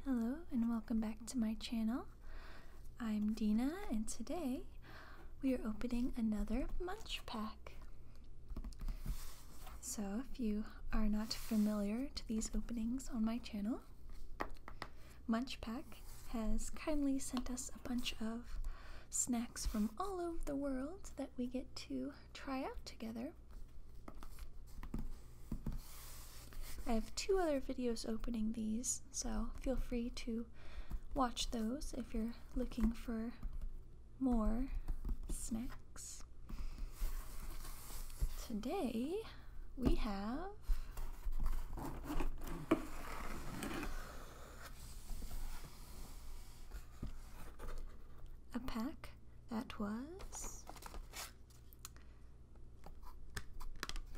Hello and welcome back to my channel. I'm Dina and today we are opening another Munchpak. So if you are not familiar to these openings on my channel, Munchpak has kindly sent us a bunch of snacks from all over the world that we get to try out together. I have 2 other videos opening these, so feel free to watch those if you're looking for more snacks. Today we have a pack that was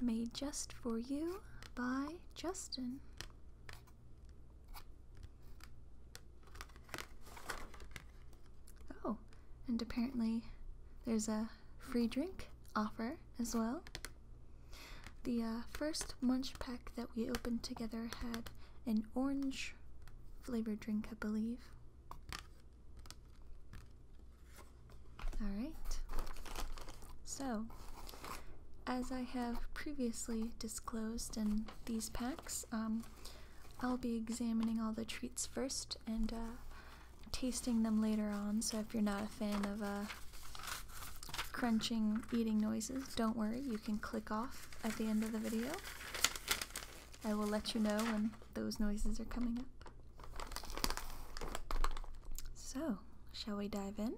made just for you by Justin. Oh, and apparently there's a free drink offer as well. The first Munchpak that we opened together had an orange flavored drink, I believe. Alright, so as I have previously disclosed in these packs, I'll be examining all the treats first and tasting them later on, so if you're not a fan of crunching eating noises, don't worry, you can click off at the end of the video. I will let you know when those noises are coming up. So, shall we dive in?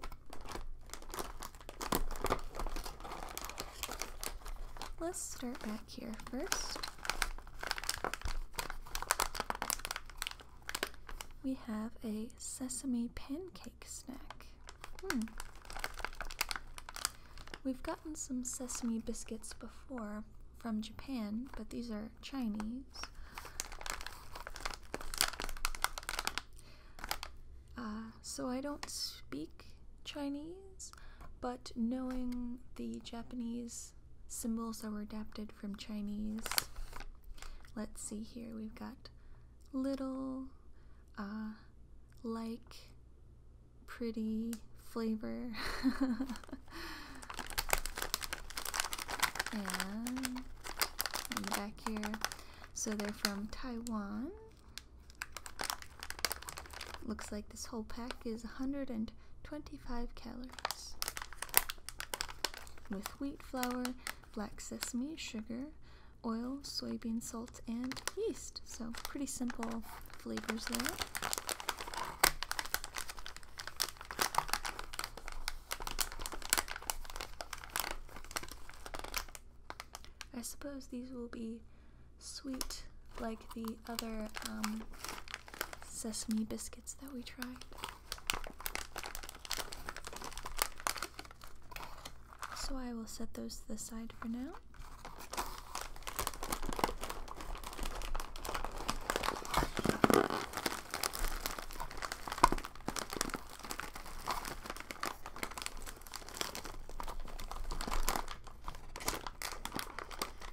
Let's start back here first. We have a sesame pancake snack. We've gotten some sesame biscuits before from Japan, but these are Chinese. So I don't speak Chinese, but knowing the Japanese symbols that were adapted from Chinese. Let's see here, we've got little, like, pretty flavor. And in the back here, so they're from Taiwan. Looks like this whole pack is 125 calories. With wheat flour, black sesame, sugar, oil, soybean salt, and yeast. So pretty simple flavors there. I suppose these will be sweet like the other sesame biscuits that we tried. So I will set those to the side for now.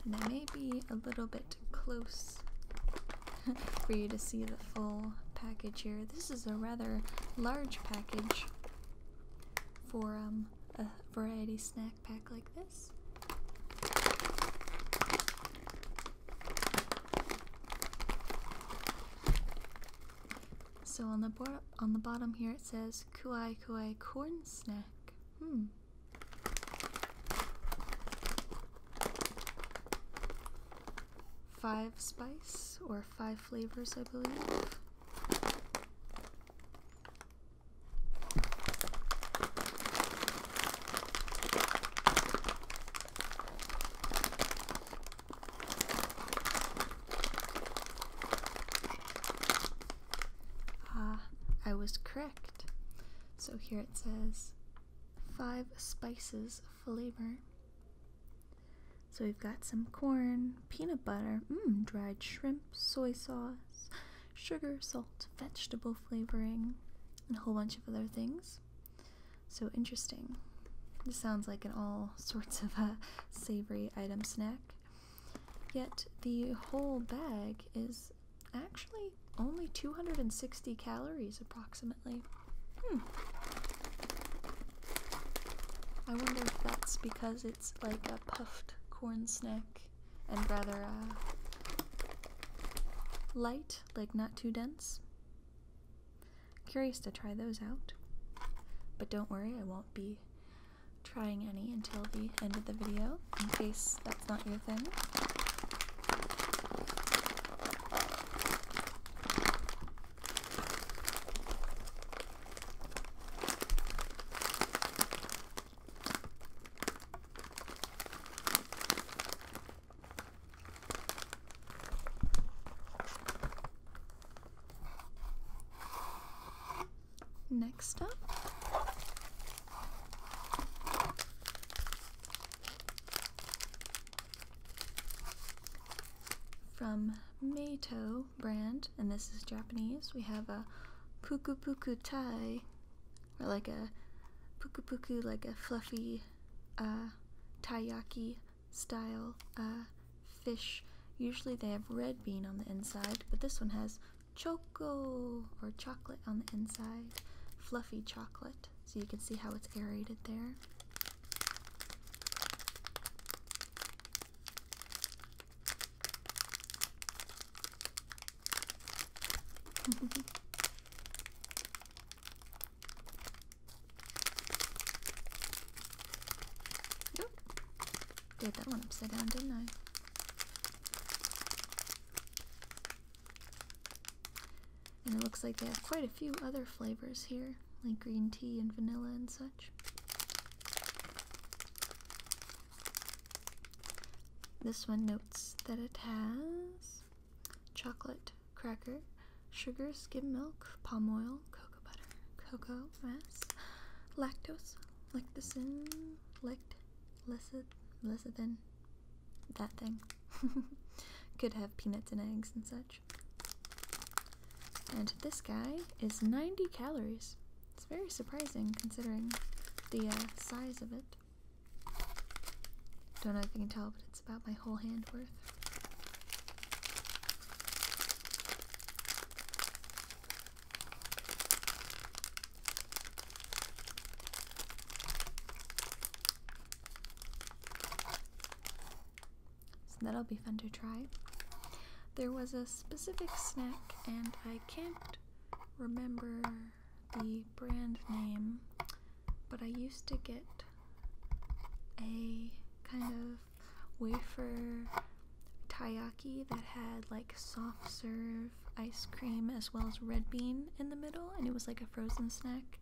And I may be a little bit close for you to see the full package here. This is a rather large package for a variety snack pack like this. So on the bottom here it says Kuai Kuai corn snack. 5 spice or 5 flavors, I believe. I was correct. So here it says 5 spices flavor. So we've got some corn, peanut butter, dried shrimp, soy sauce, sugar, salt, vegetable flavoring, and a whole bunch of other things. So interesting. This sounds like an all sorts of savory item snack. Yet the whole bag is actually only 260 calories approximately. I wonder if that's because it's like a puffed corn snack and rather light, like not too dense. Curious to try those out. But don't worry, I won't be trying any until the end of the video, in case that's not your thing. Next up, from Meito brand, and this is Japanese, we have a puku puku tai, or like a puku puku, like a fluffy taiyaki style fish. Usually they have red bean on the inside, but this one has choco, or chocolate on the inside. Fluffy chocolate, so you can see how it's aerated there. Nope. Did that one upside down, didn't I? And it looks like they have quite a few other flavors here, like green tea and vanilla and such. This one notes that it has chocolate cracker, sugar, skim milk, palm oil, cocoa butter, cocoa mass, lactose, lecithin, lecithin, that thing. Could have peanuts and eggs and such. And this guy is 90 calories. It's very surprising considering the size of it. Don't know if you can tell, but it's about my whole hand worth. So that'll be fun to try. There was a specific snack, and I can't remember the brand name, but I used to get a kind of wafer taiyaki that had like soft serve ice cream as well as red bean in the middle, and it was like a frozen snack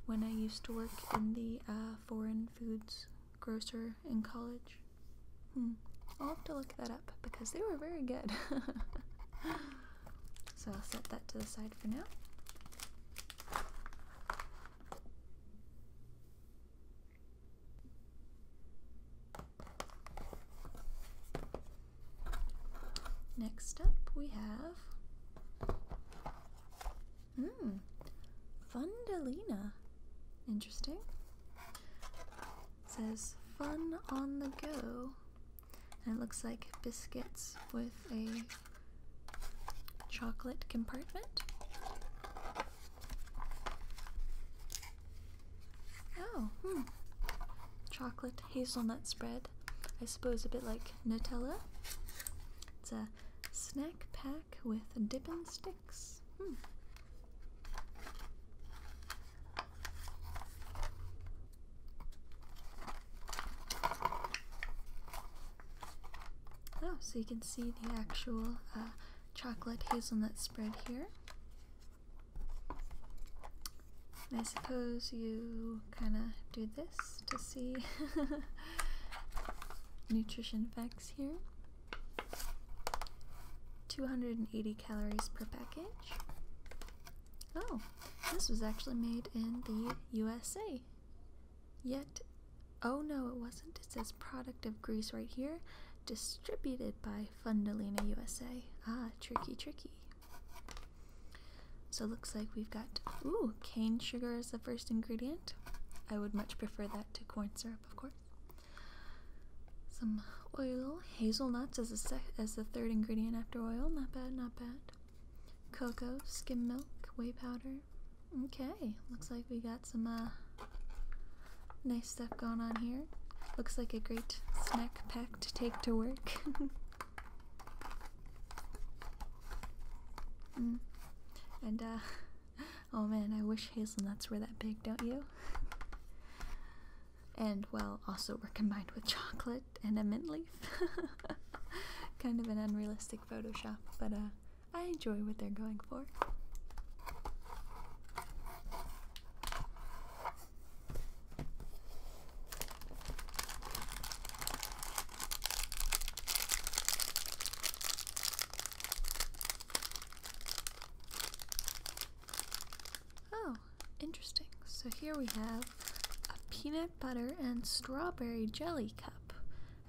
when I used to work in the foreign foods grocer in college. I'll have to look that up because they were very good. So I'll set that to the side for now. Next up we have Fundalina. Interesting. It says fun on the go. And it looks like biscuits with a chocolate compartment. Oh, chocolate hazelnut spread. I suppose a bit like Nutella. It's a snack pack with dippin' sticks. Oh, so you can see the actual chocolate hazelnut spread here. And I suppose you kind of do this to see nutrition facts here. 280 calories per package. Oh, this was actually made in the USA. Yet, oh no, it wasn't. It says product of Greece right here. Distributed by Fundalina USA. Ah, tricky, tricky. So it looks like we've got, cane sugar as the first ingredient. I would much prefer that to corn syrup, of course. some oil, hazelnuts as the third ingredient after oil. Not bad, not bad. Cocoa, skim milk, whey powder. Okay, looks like we got some nice stuff going on here. Looks like a great snack pack to take to work. And oh man, I wish hazelnuts were that big, don't you? And well, also were combined with chocolate and a mint leaf. Kind of an unrealistic Photoshop, but I enjoy what they're going for. Oh, interesting. So here we have a peanut butter and strawberry jelly cup.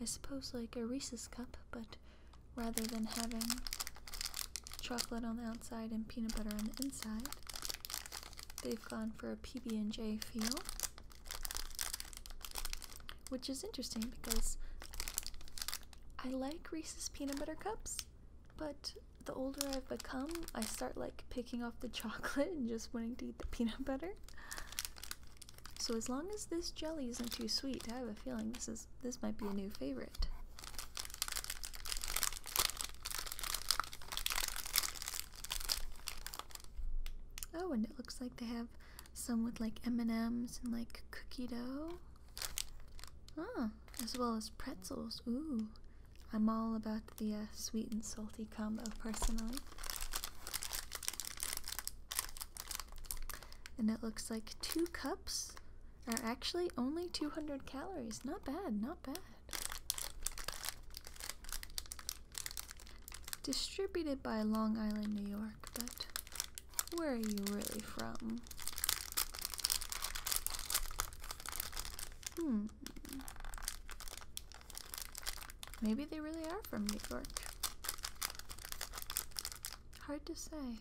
I suppose like a Reese's cup, but rather than having chocolate on the outside and peanut butter on the inside, they've gone for a PB&J feel, which is interesting because I like Reese's peanut butter cups, but the older I've become, I start like picking off the chocolate and just wanting to eat the peanut butter. So as long as this jelly isn't too sweet, I have a feeling this might be a new favorite. Oh, and it looks like they have some with like M&Ms and like cookie dough. Ah, as well as pretzels. Ooh, I'm all about the sweet and salty combo personally. And it looks like 2 cups are actually only 200 calories. Not bad, not bad. Distributed by Long Island, New York, but where are you really from? Maybe they really are from New York. Hard to say.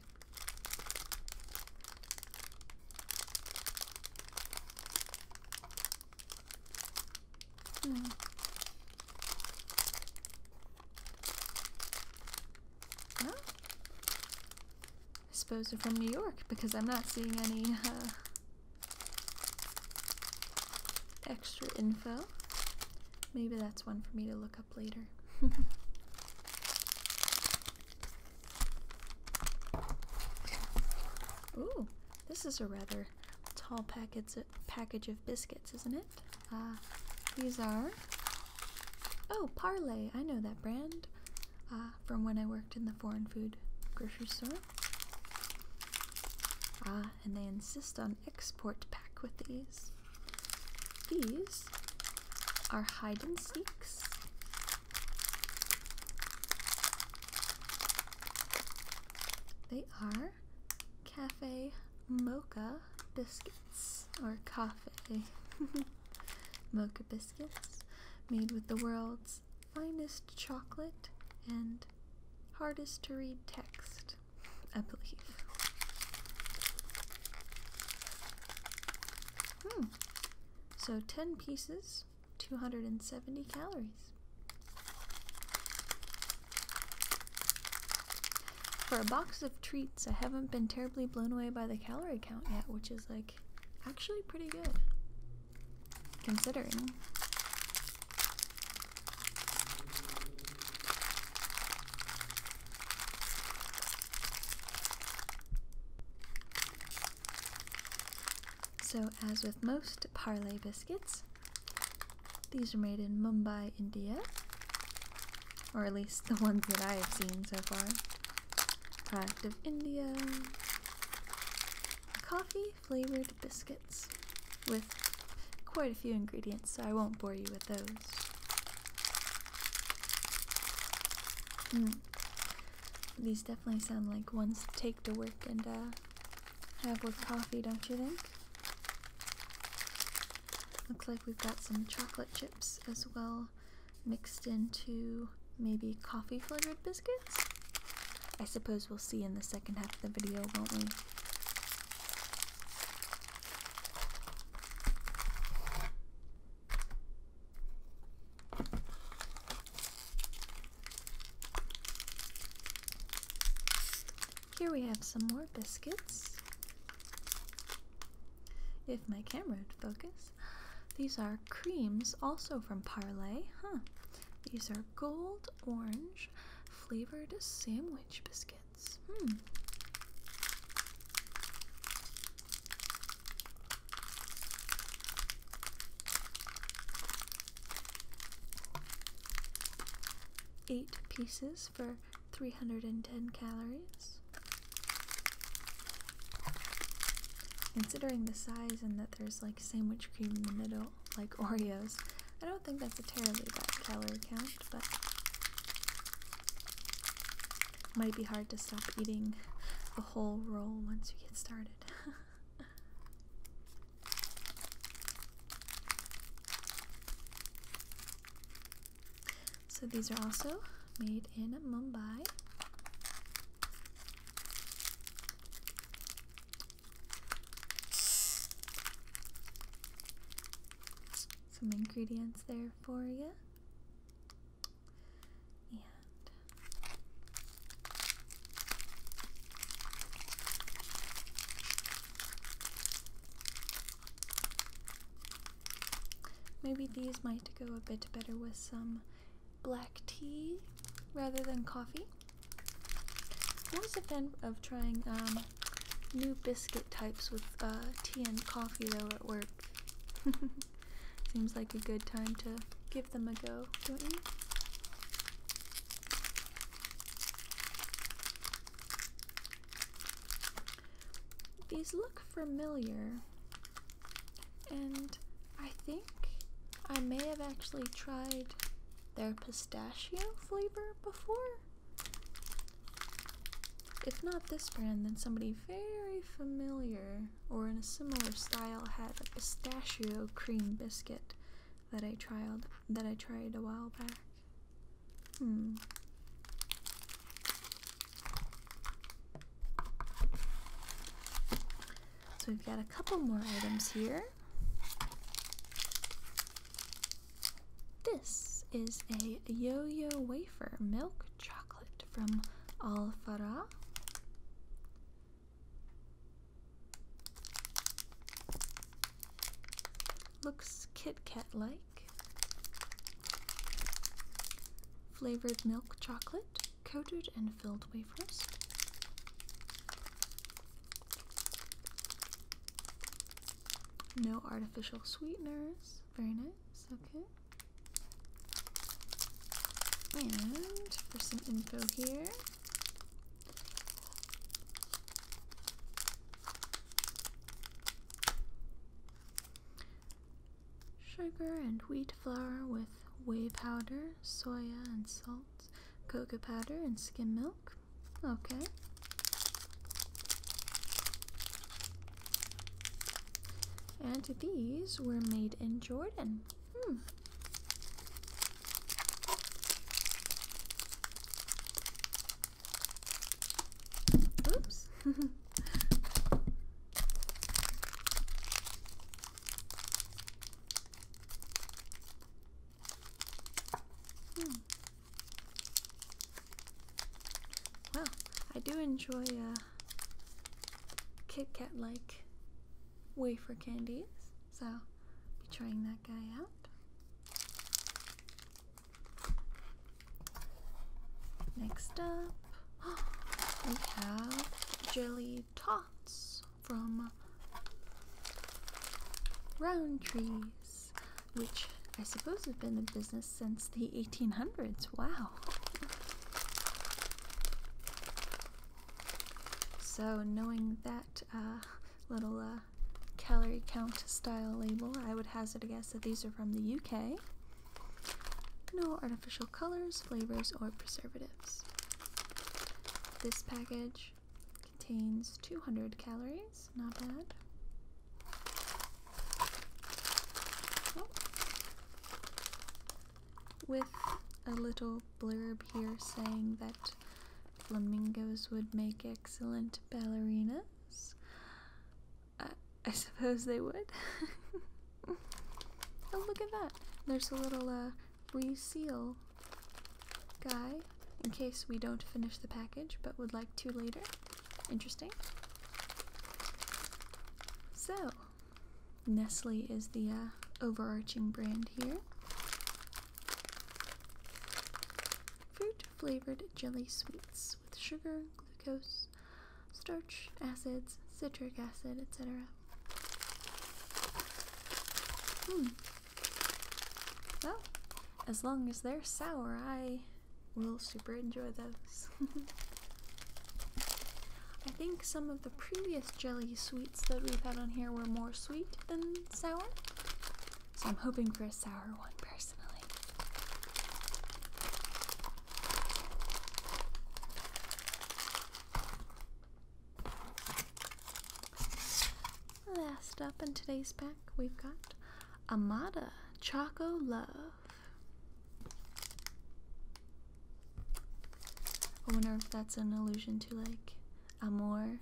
Well, I suppose they're from New York because I'm not seeing any extra info. Maybe that's one for me to look up later. Ooh, this is a rather tall package of biscuits, isn't it? These are, oh, Parley. I know that brand from when I worked in the foreign food grocery store. And they insist on export pack with these. These are hide and seeks. They are cafe mocha biscuits, or coffee mocha biscuits, made with the world's finest chocolate and hardest to read text, I believe. So 10 pieces, 270 calories. For a box of treats, I haven't been terribly blown away by the calorie count yet, which is like actually pretty good, considering. So, as with most Parley biscuits, these are made in Mumbai, India, or at least the ones that I have seen so far. Product of India. Coffee-flavored biscuits with quite a few ingredients, so I won't bore you with those. These definitely sound like ones to take to work and have with coffee, don't you think? Looks like we've got some chocolate chips as well, mixed into maybe coffee-flavored biscuits? I suppose we'll see in the second half of the video, won't we? Here we have some more biscuits. If my camera would focus. These are creams, also from Parley. These are gold orange flavored sandwich biscuits. 8 pieces for 310 calories. Considering the size and that there's like sandwich cream in the middle, like Oreos, I don't think that's a terribly bad calorie count, but it might be hard to stop eating the whole roll once you get started. So these are also made in Mumbai. Some ingredients there for you. And maybe these might go a bit better with some black tea rather than coffee. I'm always a fan of trying new biscuit types with tea and coffee though at work. Seems like a good time to give them a go, don't you? These look familiar, and I think I may have actually tried their pistachio flavor before. If not this brand, then somebody very familiar or in a similar style had a pistachio cream biscuit that I tried a while back. So we've got a couple more items here. This is a yo-yo wafer milk chocolate from Al Farah. Looks Kit Kat-like. Flavored milk chocolate, coated and filled wafers. No artificial sweeteners. Very nice, okay. And for some info here, sugar and wheat flour with whey powder, soya and salt, cocoa powder and skim milk. Okay. And these were made in Jordan. Oops. Well, I do enjoy Kit Kat-like wafer candies, so I'll be trying that guy out. Next up, we have jelly tots from Roundtrees, which I suppose have been in business since the 1800s. Wow. So knowing that little calorie count style label, I would hazard a guess that these are from the UK. No artificial colors, flavors, or preservatives. This package contains 200 calories, not bad. Oh. With a little blurb here saying that flamingos would make excellent ballerinas. I suppose they would. Oh, look at that. There's a little reseal guy in case we don't finish the package but would like to later. Interesting. So, Nestle is the overarching brand here. Fruit-flavored jelly sweets with sugar, glucose, starch, acids, citric acid, etc. Well, as long as they're sour, I will super enjoy those. I think some of the previous jelly sweets that we've had on here were more sweet than sour, so I'm hoping for a sour one personally. Last up in today's pack, we've got Amada Choco Love. I wonder if that's an allusion to like Amor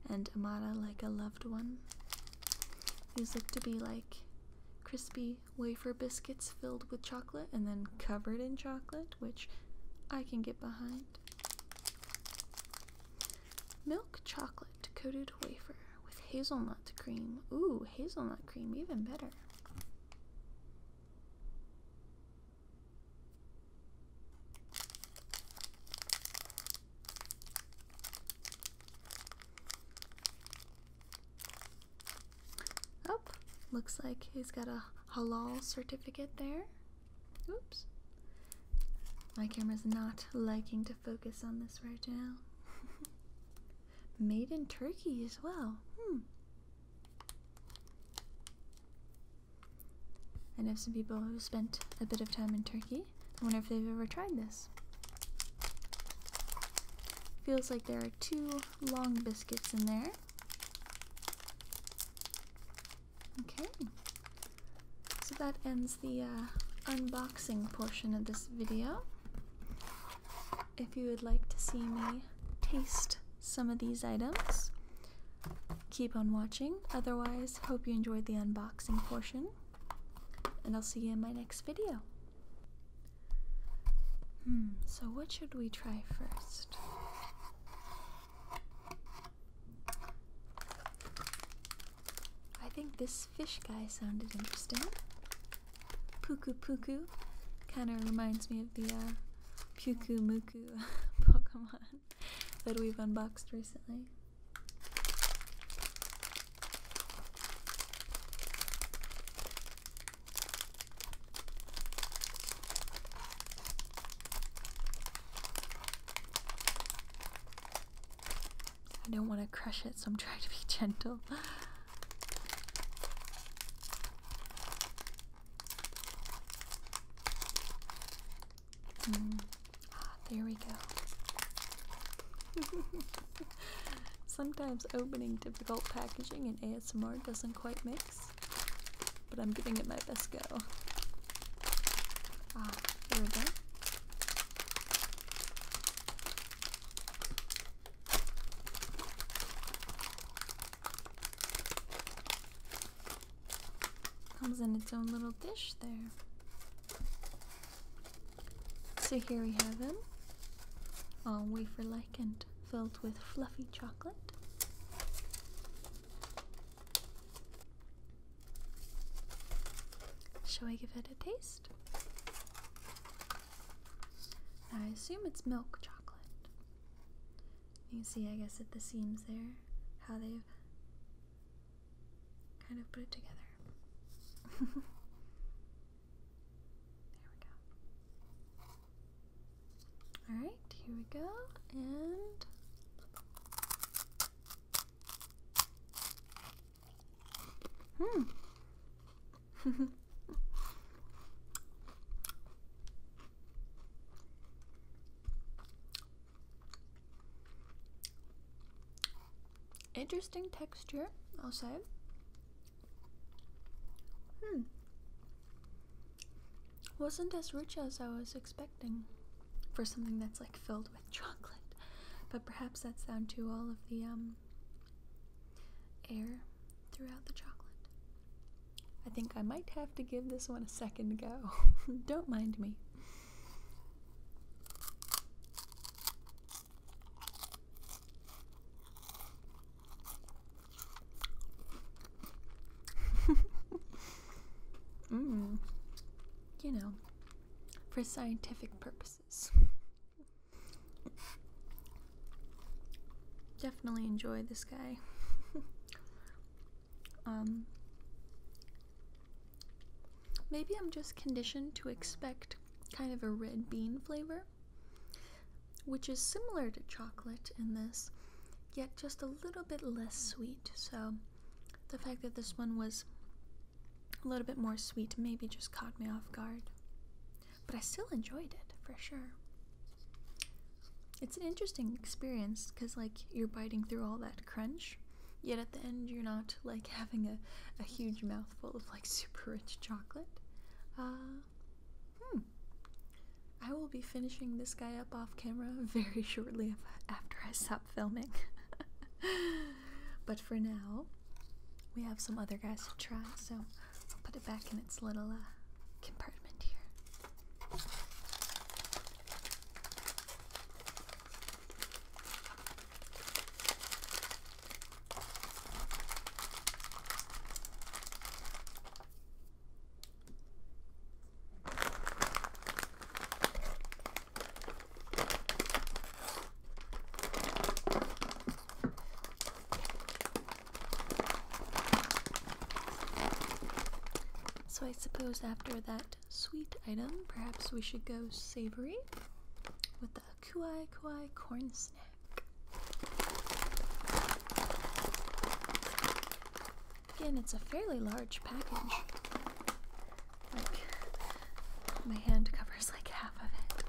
and Amada, like a loved one. These look to be like crispy wafer biscuits filled with chocolate and then covered in chocolate, which I can get behind. Milk chocolate coated wafer with hazelnut cream. Ooh, hazelnut cream, even better. Oh, looks like he's got a halal certificate there. Oops. My camera's not liking to focus on this right now. Made in Turkey as well. I know some people who spent a bit of time in Turkey. I wonder if they've ever tried this. Feels like there are 2 long biscuits in there. Okay. So that ends the unboxing portion of this video. If you would like to see me taste some of these items, keep on watching. Otherwise, hope you enjoyed the unboxing portion, and I'll see you in my next video. So what should we try first? I think this fish guy sounded interesting. Puku Puku kind of reminds me of the Puku Muku Pokemon that we've unboxed recently. I don't want to crush it, so I'm trying to be gentle. There we go. Sometimes opening difficult packaging in ASMR doesn't quite mix, but I'm giving it my best go. There we go. Comes in its own little dish there. So here we have him, all wafer-like and filled with fluffy chocolate. Shall I give it a taste? I assume it's milk chocolate. You can see, I guess, at the seams there, how they've kind of put it together. Alright, here we go, and interesting texture, I'll say. Wasn't as rich as I was expecting for something that's like filled with chocolate, but perhaps that's down to all of the air throughout the chocolate. I think I might have to give this one a second go. Don't mind me. for scientific purposes. Definitely enjoy this guy. Maybe I'm just conditioned to expect kind of a red bean flavor, which is similar to chocolate in this, yet just a little bit less sweet. So the fact that this one was a little bit more sweet maybe just caught me off guard. But I still enjoyed it, for sure. It's an interesting experience, because, like, you're biting through all that crunch, yet at the end you're not, like, having a huge mouthful of, like, super rich chocolate. I will be finishing this guy up off camera very shortly after I stop filming. But for now, we have some other guys to try, so I'll put it back in its little compartment here. So I suppose after that sweet item, perhaps we should go savory with the Kuai Kuai corn snack. Again, it's a fairly large package. Like, my hand covers like half of it.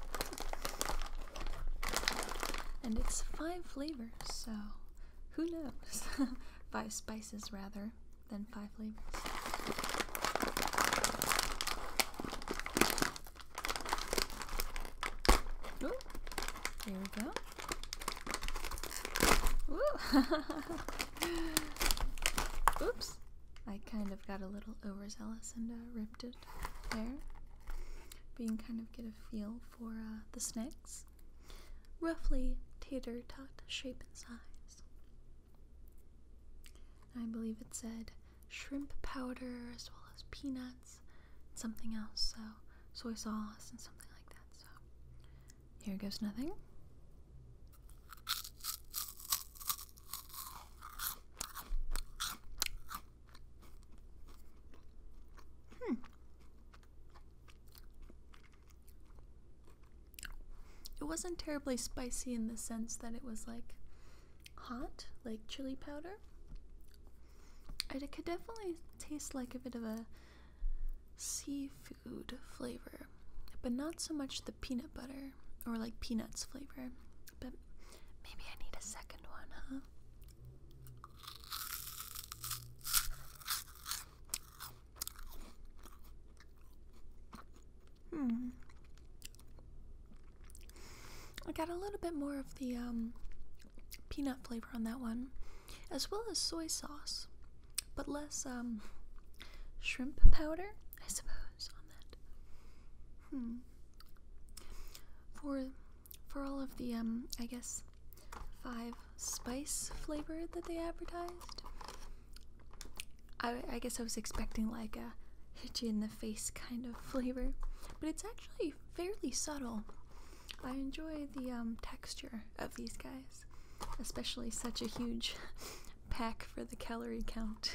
And it's 5 flavors, so who knows? 5 spices rather than 5 flavors. Ooh, here we go. Ooh. Oops. I kind of got a little overzealous and ripped it there. But you can kind of get a feel for the snacks. Roughly tater tot shape and size. I believe it said shrimp powder as well as peanuts, and something else, so soy sauce and something like that. So here goes nothing. It wasn't terribly spicy in the sense that it was like hot, like chili powder. It could definitely taste like a bit of a seafood flavor, but not so much the peanut butter or like peanuts flavor. But maybe I need a second one, huh? I got a little bit more of the peanut flavor on that one, as well as soy sauce, but less shrimp powder, I suppose, on that. For all of the I guess 5 spice flavor that they advertised, I guess I was expecting like a hit you in the face kind of flavor, but it's actually fairly subtle. I enjoy the texture of these guys, especially such a huge pack for the calorie count,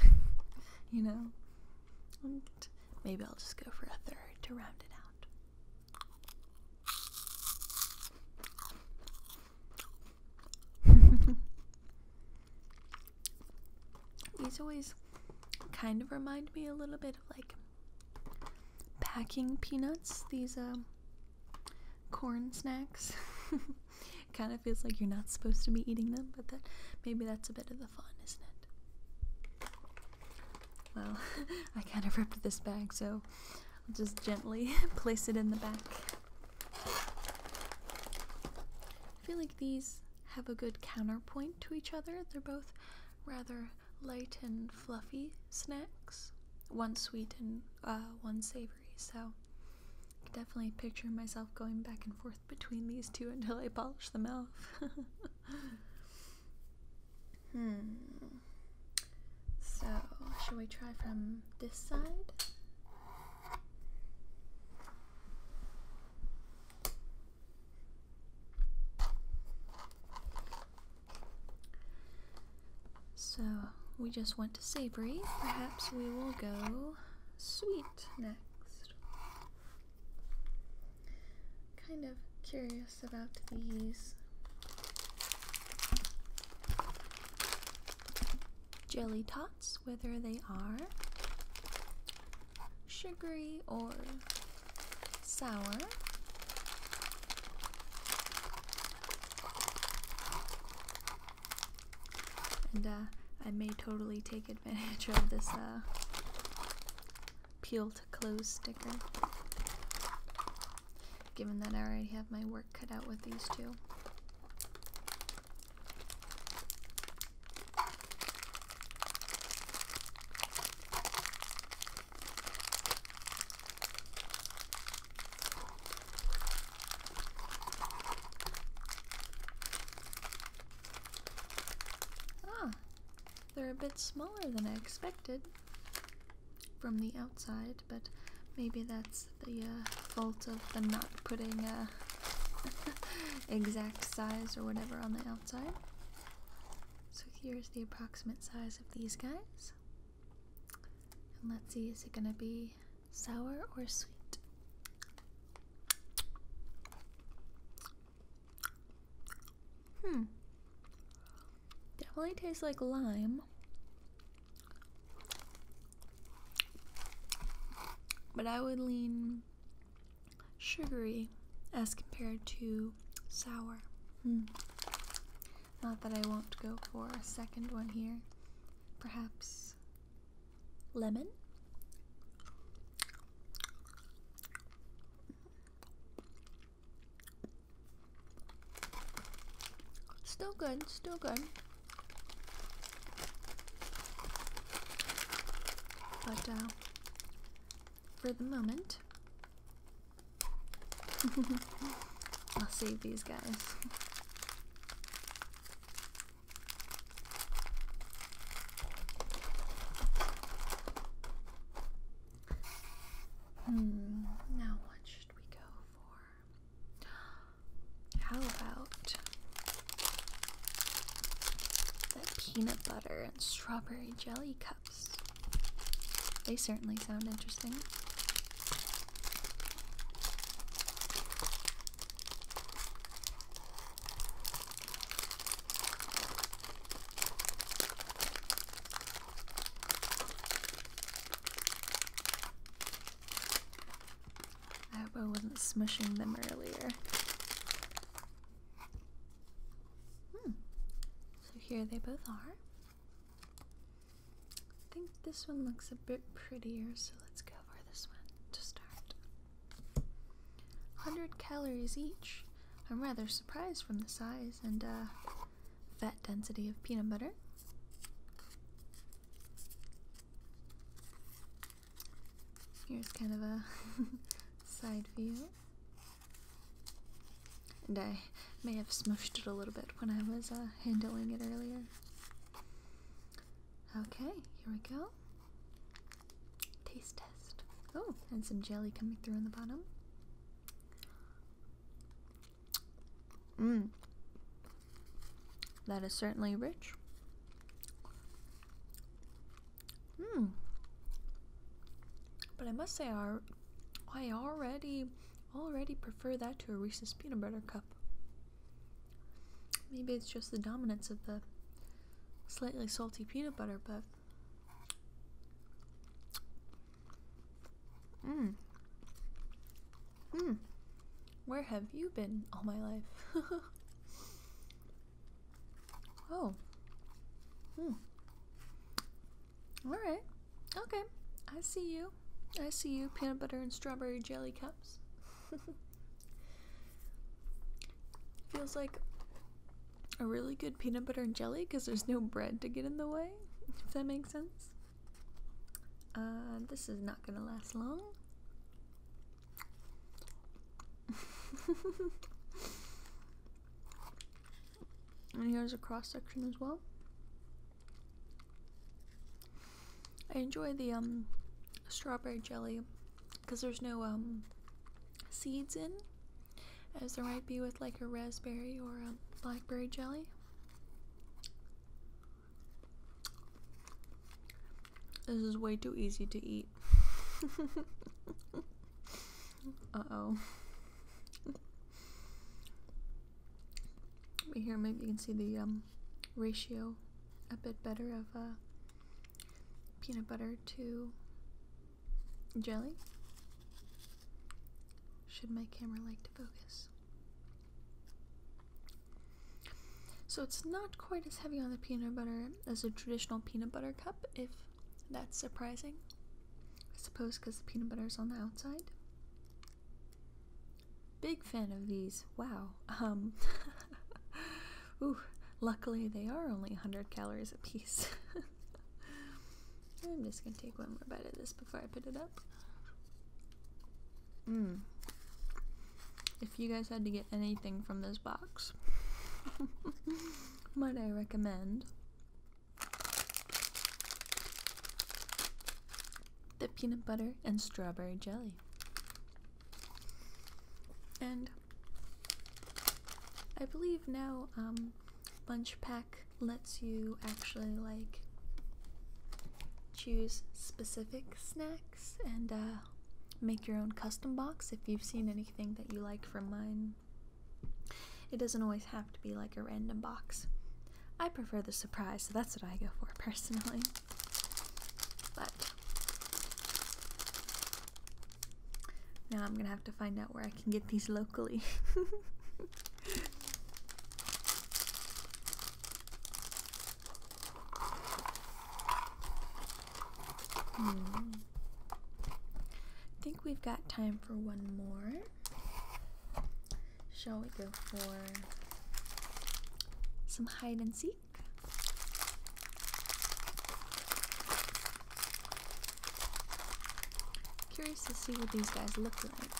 you know. And maybe I'll just go for a third to round it out. These always kind of remind me a little bit of like packing peanuts, these corn snacks. Kind of feels like you're not supposed to be eating them, but maybe that's a bit of the fun, isn't it? Well, I kind of ripped this bag, so I'll just gently place it in the back. I feel like these have a good counterpoint to each other. They're both rather light and fluffy snacks, one sweet and one savory, so I can definitely picture myself going back and forth between these two until I polish them off. So, shall we try from this side? So we just went to Savory. Perhaps we will go sweet next. Kind of curious about these jelly tots, whether they are sugary or sour. And I may totally take advantage of this peel to close sticker, given that I already have my work cut out with these two. They're a bit smaller than I expected from the outside, but maybe that's the fault of the not putting exact size or whatever on the outside. So here's the approximate size of these guys. And let's see, is it going to be sour or sweet? Definitely tastes like lime. But I would lean sugary as compared to sour. Not that I won't go for a second one here. Perhaps lemon? Still good, still good. But for the moment, I'll save these guys. Now what should we go for? How about the peanut butter and strawberry jelly cups? They certainly sound interesting. I hope I wasn't smushing them earlier. So here they both are. I think this one looks a bit prettier, so let's go for this one to start. 100 calories each. I'm rather surprised from the size and fat density of peanut butter. Here's kind of a side view. And I may have smushed it a little bit when I was handling it earlier. Okay, here we go. Taste test. Oh, and some jelly coming through in the bottom. That is certainly rich. But I must say, I already prefer that to a Reese's peanut butter cup. Maybe it's just the dominance of the slightly salty peanut butter, but where have you been all my life? Oh. Alright. Okay. I see you. I see you, peanut butter and strawberry jelly cups. Feels like a really good peanut butter and jelly because there's no bread to get in the way, if that makes sense. This is not gonna last long. And here's a cross section as well. I enjoy the strawberry jelly because there's no seeds in, as there might be with like a raspberry or a blackberry jelly. This is way too easy to eat. Uh-oh. Here, maybe you can see the ratio a bit better of peanut butter to jelly. Should my camera like to focus? So it's not quite as heavy on the peanut butter as a traditional peanut butter cup, if that's surprising. I suppose because the peanut butter is on the outside. Big fan of these. Wow. Ooh, luckily they are only 100 calories a piece. I'm just gonna take one more bite of this before I put it up. If you guys had to get anything from this box, might I recommend the peanut butter and strawberry jelly. And I believe now Munchpak lets you actually like choose specific snacks and make your own custom box if you've seen anything that you like from mine. It doesn't always have to be like a random box. I prefer the surprise, so that's what I go for personally. But now I'm gonna have to find out where I can get these locally. I think we've got time for one more. Shall we go for some hide and seek? Curious to see what these guys look like.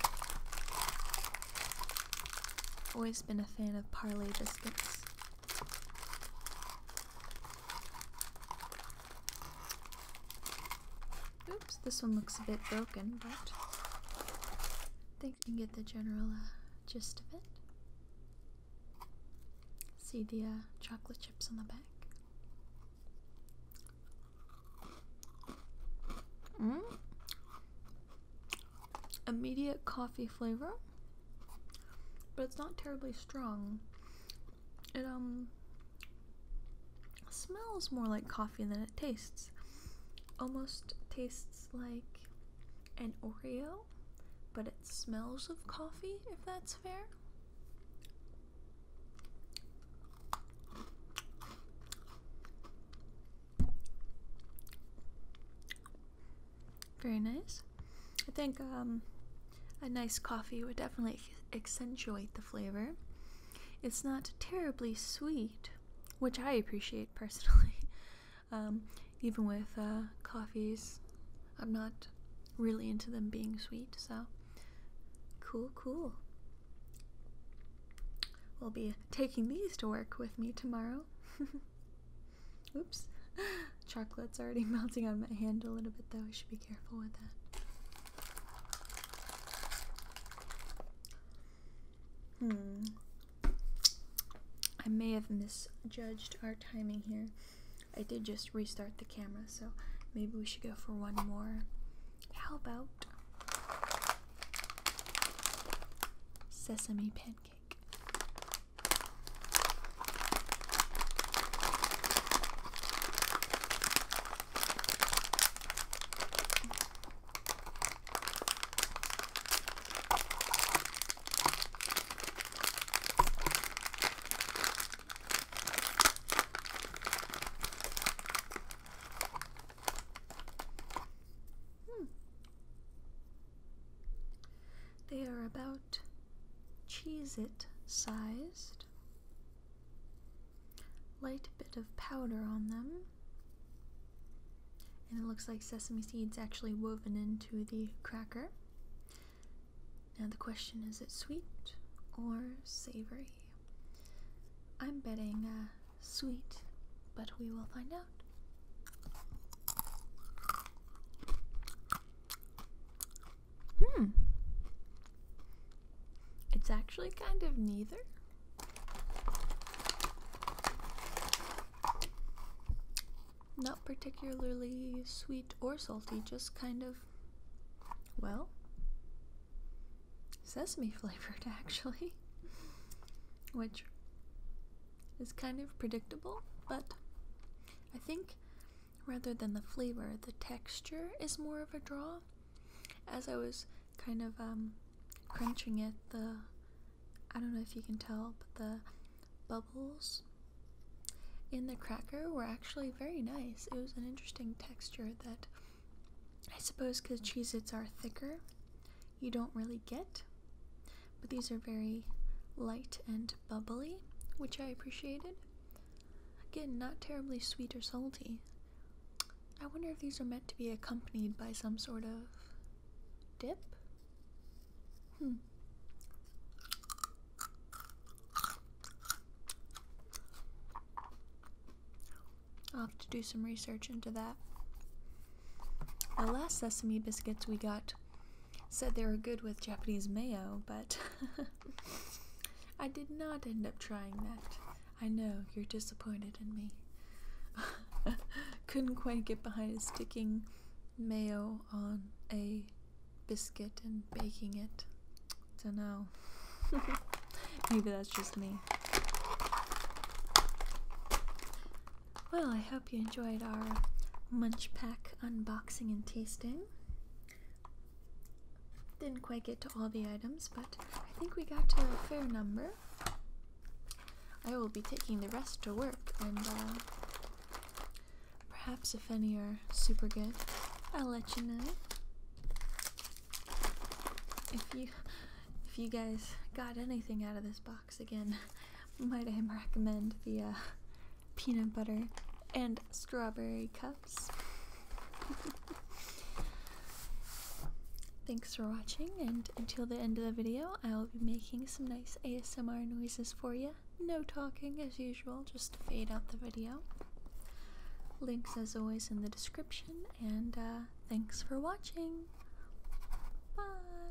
Always been a fan of Parley biscuits. Oops, this one looks a bit broken, but I think you can get the general gist of it. See the chocolate chips on the back. Immediate coffee flavor, but it's not terribly strong. It smells more like coffee than it tastes. Almost tastes like an Oreo, but it smells of coffee, if that's fair. Very nice. I think a nice coffee would definitely accentuate the flavor. It's not terribly sweet, which I appreciate personally. Even with coffees, I'm not really into them being sweet, so cool. We'll be taking these to work with me tomorrow. Oops. Chocolate's already melting on my hand a little bit though. I should be careful with that. I may have misjudged our timing here. I did just restart the camera, so maybe we should go for one more. How about sesame pancake? They are about Cheez-It sized. Light bit of powder on them. And it looks like sesame seeds actually woven into the cracker. Now the question is it sweet or savory? I'm betting sweet, but we will find out. It's actually kind of neither. Not particularly sweet or salty, just kind of, well, sesame flavored actually, which is kind of predictable, but I think rather than the flavor, the texture is more of a draw. As I was kind of crunching it, I don't know if you can tell, but the bubbles in the cracker were actually very nice. It was an interesting texture that I suppose because Cheez-Its are thicker, you don't really get. But these are very light and bubbly, which I appreciated. Again, not terribly sweet or salty. I wonder if these are meant to be accompanied by some sort of dip? I'll have to do some research into that. The last sesame biscuits we got said they were good with Japanese mayo, but I did not end up trying that. I know, you're disappointed in me. Couldn't quite get behind sticking mayo on a biscuit and baking it. Dunno. Maybe that's just me. Well, I hope you enjoyed our Munchpak unboxing and tasting. Didn't quite get to all the items, but I think we got to a fair number. I will be taking the rest to work, and perhaps if any are super good, I'll let you know. If you guys got anything out of this box, again, might I recommend the peanut butter and strawberry cups. Thanks for watching, and until the end of the video, I will be making some nice ASMR noises for you. No talking as usual, just to fade out the video. Links as always in the description, and thanks for watching. Bye!